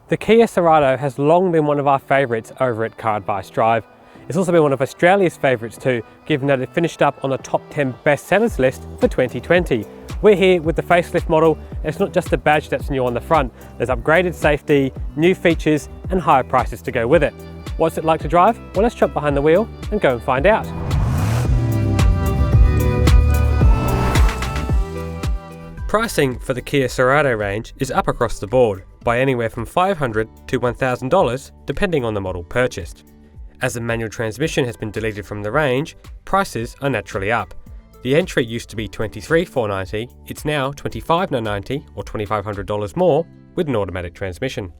The Kia Cerato has long been one of our favourites over at Car Advice Drive. It's also been one of Australia's favourites too, given that it finished up on the top 10 bestsellers list for 2020. We're here with the facelift model, and it's not just the badge that's new on the front. There's upgraded safety, new features and higher prices to go with it. What's it like to drive? Well, let's jump behind the wheel and go and find out. Pricing for the Kia Cerato range is up across the board by anywhere from $500 to $1,000 depending on the model purchased. As the manual transmission has been deleted from the range, prices are naturally up. The entry used to be $23,490, it's now $25,990 or $2,500 more with an automatic transmission.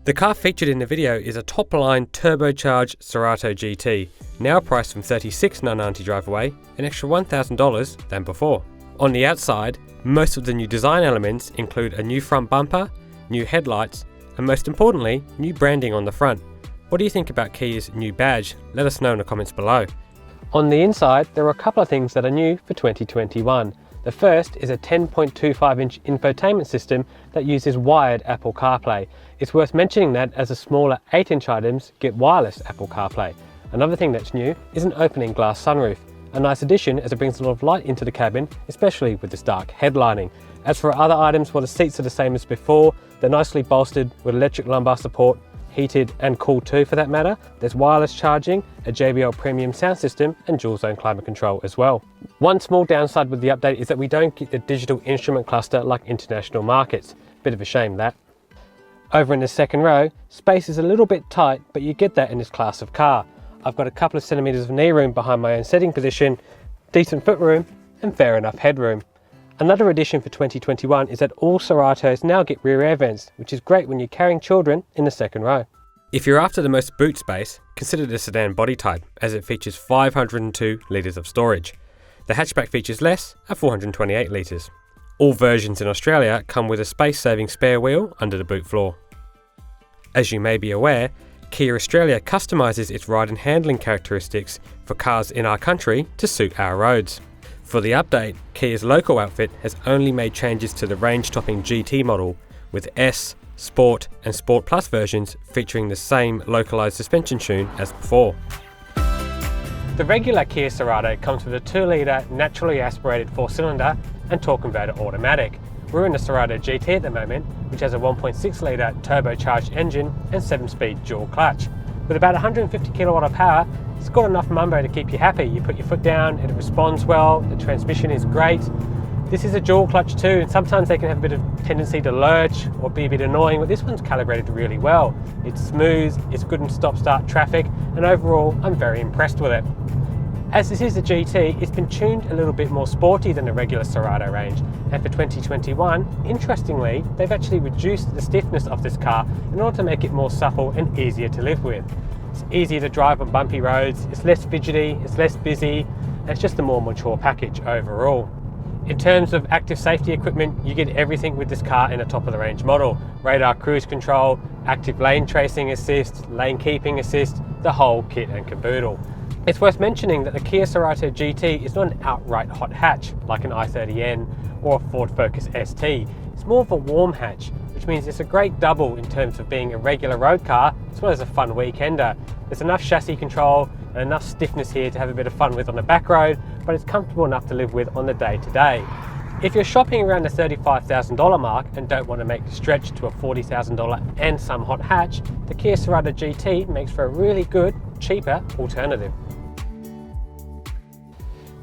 The car featured in the video is a top-line turbocharged Cerato GT, now priced from $36,990 drive away, an extra $1,000 than before. On the outside, most of the new design elements include a new front bumper, new headlights, and most importantly, new branding on the front. What do you think about Kia's new badge? Let us know in the comments below. On the inside, there are a couple of things that are new for 2021. The first is a 10.25-inch infotainment system that uses wired Apple CarPlay. It's worth mentioning that as the smaller 8-inch items get wireless Apple CarPlay. Another thing that's new is an opening glass sunroof. A nice addition as it brings a lot of light into the cabin, especially with this dark headlining. As for other items, well, the seats are the same as before. They're nicely bolstered with electric lumbar support, heated and cooled too for that matter. There's wireless charging, a JBL premium sound system and dual zone climate control as well. One small downside with the update is that we don't get the digital instrument cluster like international markets. Bit of a shame that. Over in the second row, space is a little bit tight, but you get that in this class of car. I've got a couple of centimetres of knee room behind my own setting position, decent foot room and fair enough headroom. Another addition for 2021 is that all Ceratos now get rear air vents, which is great when you're carrying children in the second row. If you're after the most boot space, consider the sedan body type as it features 502 litres of storage. The hatchback features less at 428 litres. All versions in Australia come with a space-saving spare wheel under the boot floor. As you may be aware, Kia Australia customises its ride and handling characteristics for cars in our country to suit our roads. For the update, Kia's local outfit has only made changes to the range-topping GT model, with S, Sport and Sport Plus versions featuring the same localised suspension tune as before. The regular Kia Cerato comes with a 2-litre naturally aspirated 4-cylinder and torque converter automatic. We're in the Cerato GT at the moment, which has a 1.6-litre turbocharged engine and 7-speed dual clutch. With about 150 kilowatt of power, it's got enough mumbo to keep you happy. You put your foot down and it responds well, the transmission is great. This is a dual clutch too, and sometimes they can have a bit of tendency to lurch or be a bit annoying, but this one's calibrated really well. It's smooth, it's good in stop-start traffic, and overall I'm very impressed with it. As this is a GT, it's been tuned a little bit more sporty than the regular Cerato range, and for 2021, interestingly, they've actually reduced the stiffness of this car in order to make it more supple and easier to live with. It's easier to drive on bumpy roads, it's less fidgety, it's less busy, and it's just a more mature package overall. In terms of active safety equipment, you get everything with this car in a top of the range model. Radar cruise control, active lane tracing assist, lane keeping assist, the whole kit and caboodle. It's worth mentioning that the Kia Cerato GT is not an outright hot hatch like an i30N or a Ford Focus ST. It's more of a warm hatch, which means it's a great double in terms of being a regular road car as well as a fun weekender. There's enough chassis control and enough stiffness here to have a bit of fun with on the back road, but it's comfortable enough to live with on the day-to-day. If you're shopping around the $35,000 mark and don't want to make the stretch to a $40,000 and some hot hatch, the Kia Cerato GT makes for a really good, cheaper alternative.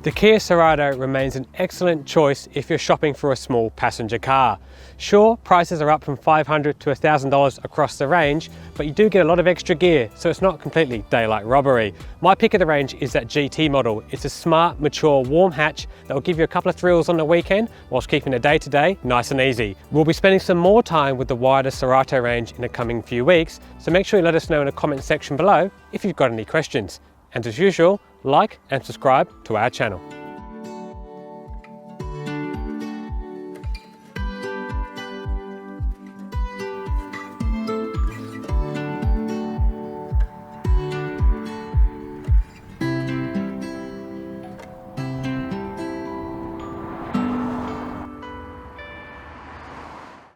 The Kia Cerato remains an excellent choice if you're shopping for a small passenger car. Sure, prices are up from $500 to $1,000 across the range, but you do get a lot of extra gear, so it's not completely daylight robbery. My pick of the range is that GT model. It's a smart, mature, warm hatch that will give you a couple of thrills on the weekend whilst keeping the day-to-day nice and easy. We'll be spending some more time with the wider Cerato range in the coming few weeks, so make sure you let us know in the comment section below if you've got any questions. And as usual, like and subscribe to our channel.